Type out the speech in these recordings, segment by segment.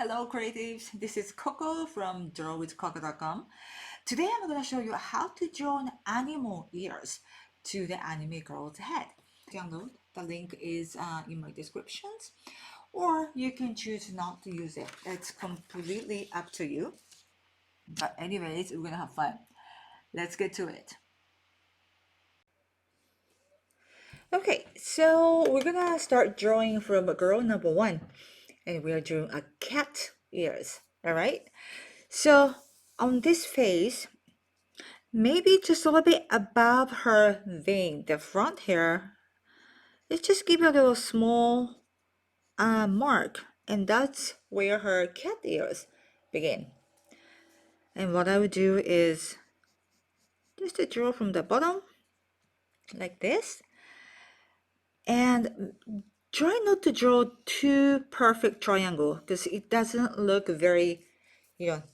Hello creatives, this is Koko from drawwithkoko.com. Today I'm going to show you how to draw an animal ears to the anime girl's head. Download, the link is in my descriptions, or you can choose not to use it. It's completely up to you. But anyways, we're going to have fun. Let's get to it. Okay, so we're gonna start drawing from girl number 1, and we are drawing a cat ears. All right, so on this face, maybe just a little bit above her vein, the front hair, let's just give it a little small mark, and that's where her cat ears begin. And what I would do is just to draw from the bottom like this, and try not to draw too perfect triangle because it doesn't look very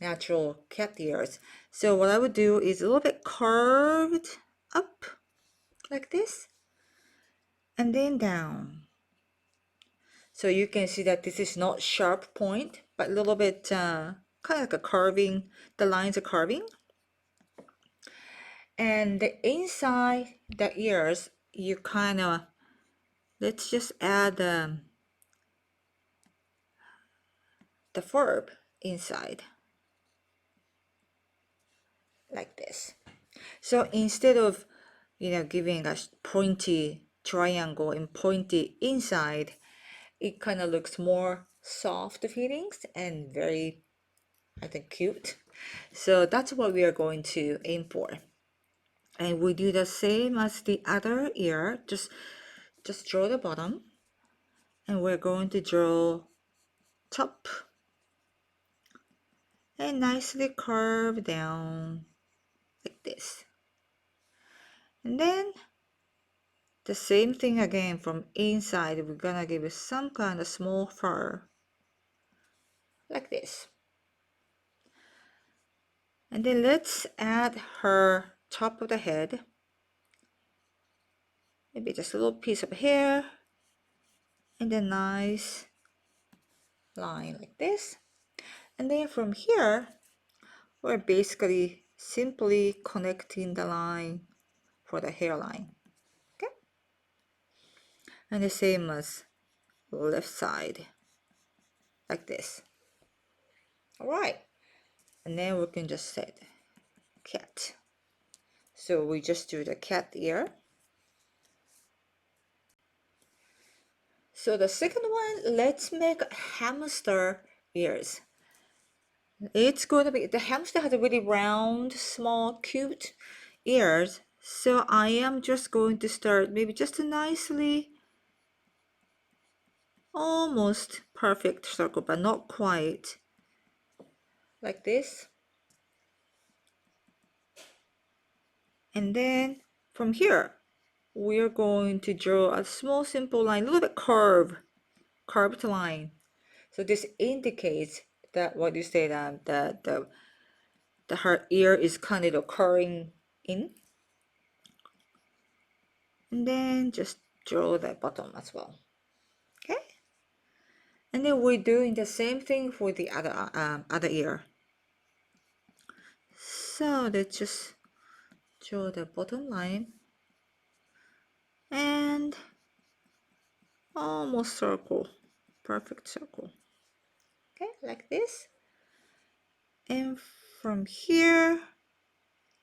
natural cat ears. So what I would do is a little bit curved up like this and then down. So you can see that this is not sharp point, but a little bit kind of like a carving. The lines are carving. And the inside the ears, you kind of, let's just add the verb inside like this. So instead of giving a pointy triangle and pointy inside, it kind of looks more soft feelings and very, I think, cute. So that's what we are going to aim for. And we do the same as the other ear. Just draw the bottom, and we're going to draw top and nicely curve down like this. And then the same thing again from inside. We're gonna give it some kind of small fur like this. And then let's add her top of the head. Maybe just a little piece of hair and a nice line like this. And then from here, we're basically simply connecting the line for the hairline. Okay? And the same as left side, like this. Alright. And then we can just set cat. So we just do the cat ear. So the second one, let's make hamster ears. It's going to be, the hamster has a really round, small, cute ears. So I am just going to start maybe just a nicely, almost perfect circle, but not quite. Like this. And then from here, we're going to draw a small, simple line, a little bit curved line. So this indicates that what you say that her ear is kind of curving in. And then just draw the bottom as well. Okay. And then we're doing the same thing for the other ear. So let's just draw the bottom line and almost circle, perfect circle. Okay, like this. And from here,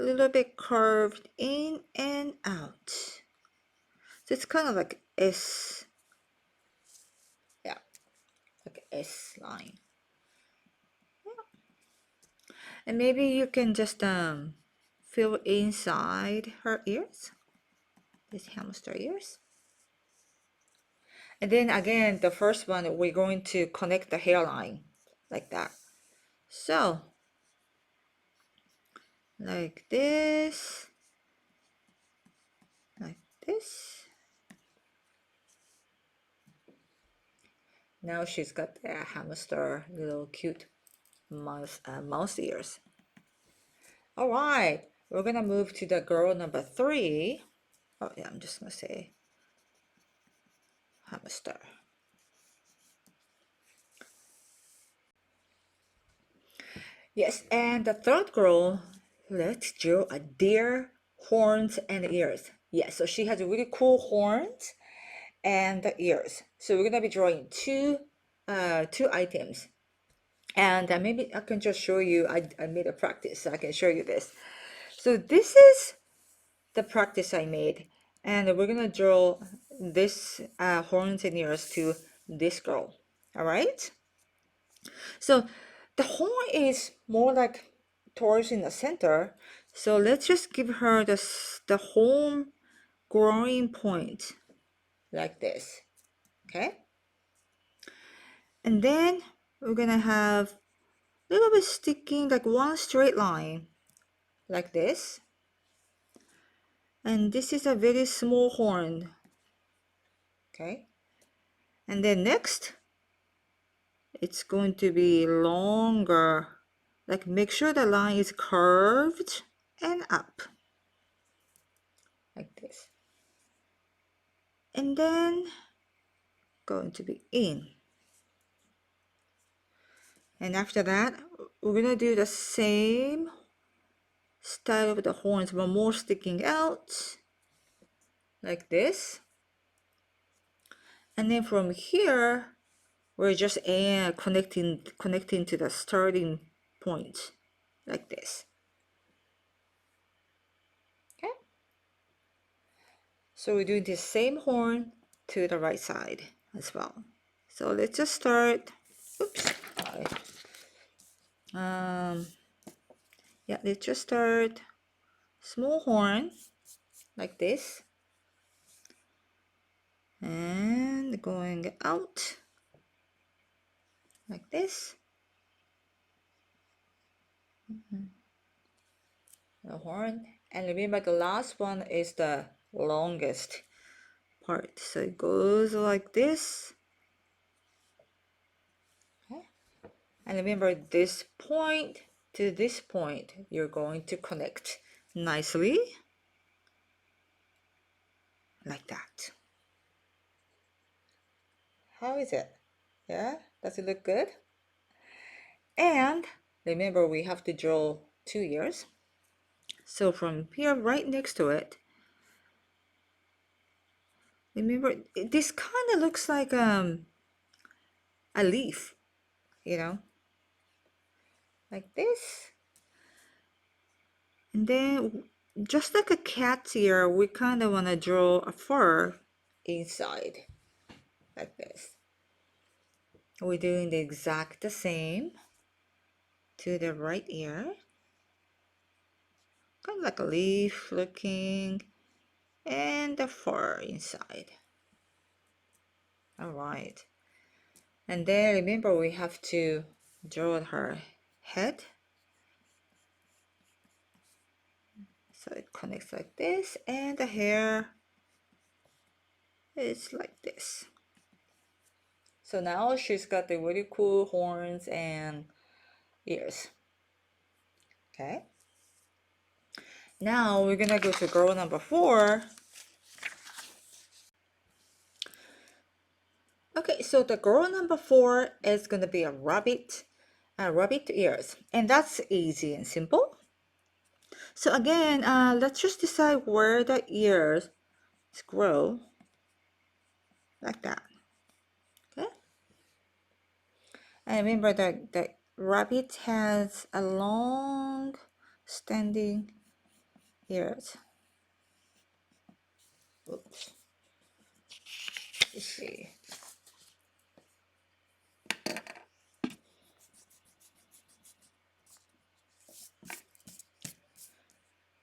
a little bit curved in and out. So it's kind of like S. Yeah, like S line. Yeah. And maybe you can just fill inside her ears, these hamster ears. And then again, the first one, we're going to connect the hairline like that. So, like this, like this. Now she's got the hamster little cute mouse ears. All right, we're gonna move to the girl number 3. Oh yeah, I'm just gonna say hamster. Yes, and the third girl, let's draw a deer, horns, and ears. Yes, so she has really cool horns and the ears. So we're gonna be drawing two items. And maybe I can just show you, I made a practice, so I can show you this. So this is the practice I made. And we're gonna draw this horns and ears to this girl. All right? So the horn is more like towards in the center. So let's just give her the horn growing point like this. Okay? And then we're gonna have a little bit sticking like one straight line like this. And this is a very small horn. Okay? And then next, it's going to be longer. Like make sure the line is curved and up. Like this. And then going to be in. And after that, we're gonna do the same style of the horns, but more sticking out like this. And then from here, we're just connecting to the starting point like this. Okay. So we're doing the same horn to the right side as well. So let's just start. Oops. Yeah, let's just start small horn like this. And going out like this. The horn. And remember the last one is the longest part. So it goes like this. Okay. And remember this point to this point, you're going to connect nicely like that. How is it? Yeah, does it look good? And remember we have to draw 2 ears. So from here right next to it, remember this kind of looks like a leaf, you know, like this. And then just like a cat's ear, we kind of want to draw a fur inside like this. We're doing the exact same to the right ear. Kind of like a leaf looking, and the fur inside. All right. And then remember we have to draw her head. So it connects like this, and the hair is like this. So now she's got the really cool horns and ears. Okay. Now we're gonna go to girl number 4. Okay, so the girl number 4 is gonna be a rabbit ears, and that's easy and simple. So again, let's just decide where the ears grow like that. Okay. And remember that the rabbit has a long standing ears. Oops. Let's see.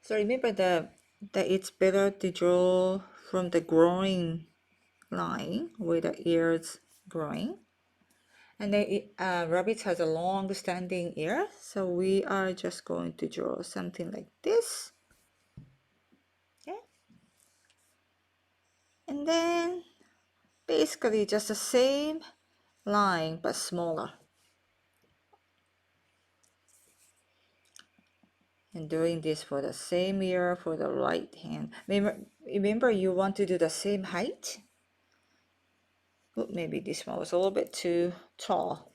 So remember that it's better to draw from the growing line where the ears growing. And then rabbit has a long standing ear, so we are just going to draw something like this. Okay. And then basically just the same line but smaller. And doing this for the same ear for the right hand. Remember you want to do the same height? Oh, maybe this one was a little bit too tall.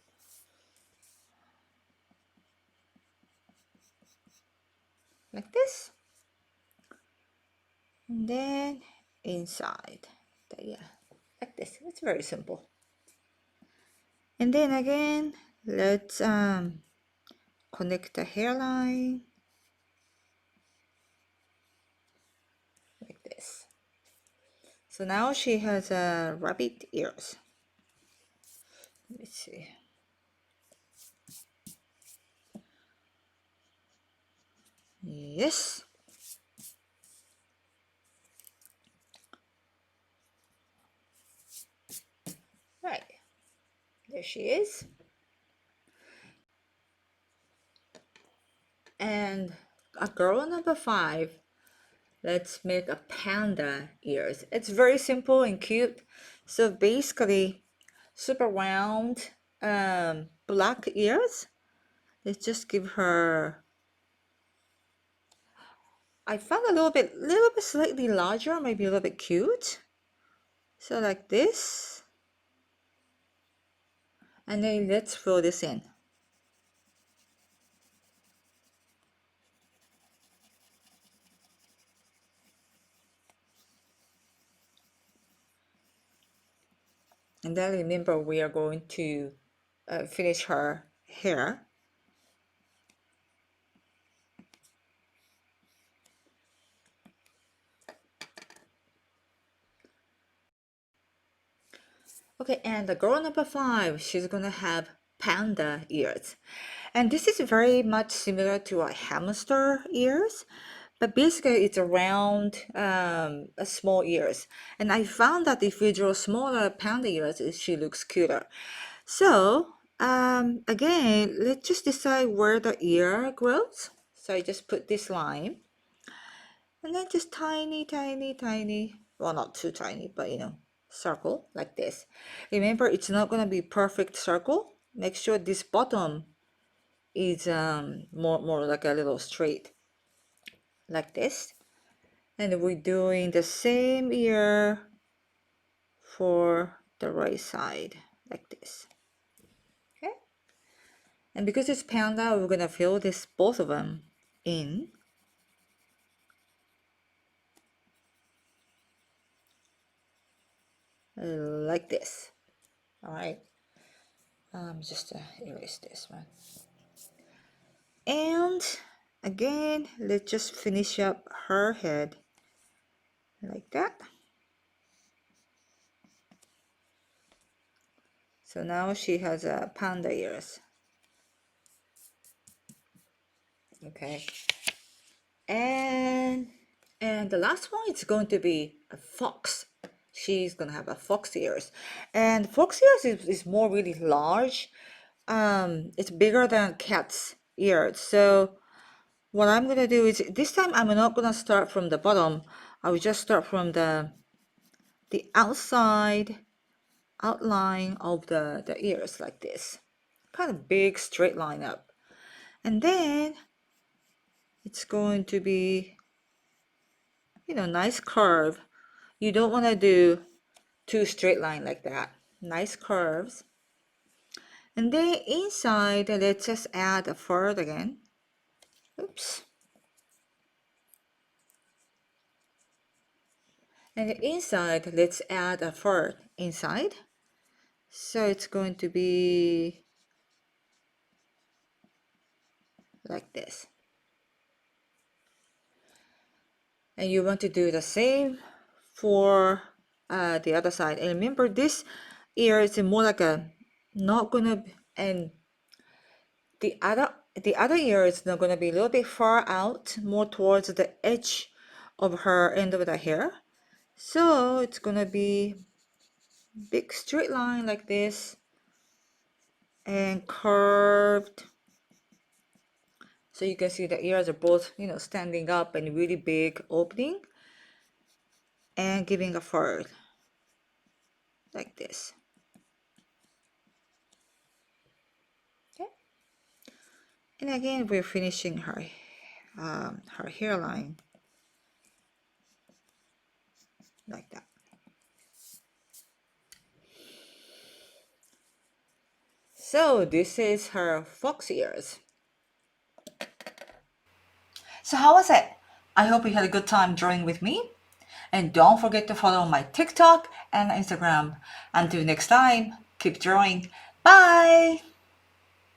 and then inside. Yeah, like this. It's very simple. And then again, let's connect the hairline like this. So now she has rabbit ears. Let me see. Yes. Right. There she is. And a girl number 5. Let's make a panda ears. It's very simple and cute. So basically, super round black ears. Let's just give her. I found a little bit slightly larger, maybe a little bit cute. So like this. And then let's fill this in. And then remember we are going to finish her hair. Okay, and the girl number 5, she's gonna have panda ears. And this is very much similar to a hamster ears, but basically it's around a small ears. And I found that if you draw smaller panda ears, she looks cuter. So again, let's just decide where the ear grows. So I just put this line, and then just tiny, tiny, tiny, well, not too tiny, but circle like this. Remember, it's not gonna be perfect circle. Make sure this bottom is more like a little straight like this. And we're doing the same ear for the right side like this. Okay, and because it's panda, we're gonna fill this both of them in like this. All right, just erase this one. And again, let's just finish up her head like that. So now she has a panda ears. Okay, and the last one is going to be a fox. She's gonna have a fox ears, and fox ears is more really large. It's bigger than cat's ears. So what I'm gonna do is this time I'm not gonna start from the bottom. I will just start from the outside outline of the ears like this. Kind of big straight line up. And then it's going to be, nice curve. You don't want to do two straight line like that. Nice curves. And then inside, let's just add a fur again. Oops. And inside, let's add a fur inside. So it's going to be like this. And you want to do the same for the other side. And remember, this ear is more like a not gonna, and the other ear is not gonna be a little bit far out, more towards the edge of her end of the hair. So it's gonna be big straight line like this and curved. So you can see the ears are both, standing up and really big opening and giving a fur like this. Okay. And again, we're finishing her hairline like that. So this is her fox ears. So how was it? I hope you had a good time drawing with me. And don't forget to follow my TikTok and Instagram. Until next time, keep drawing. Bye!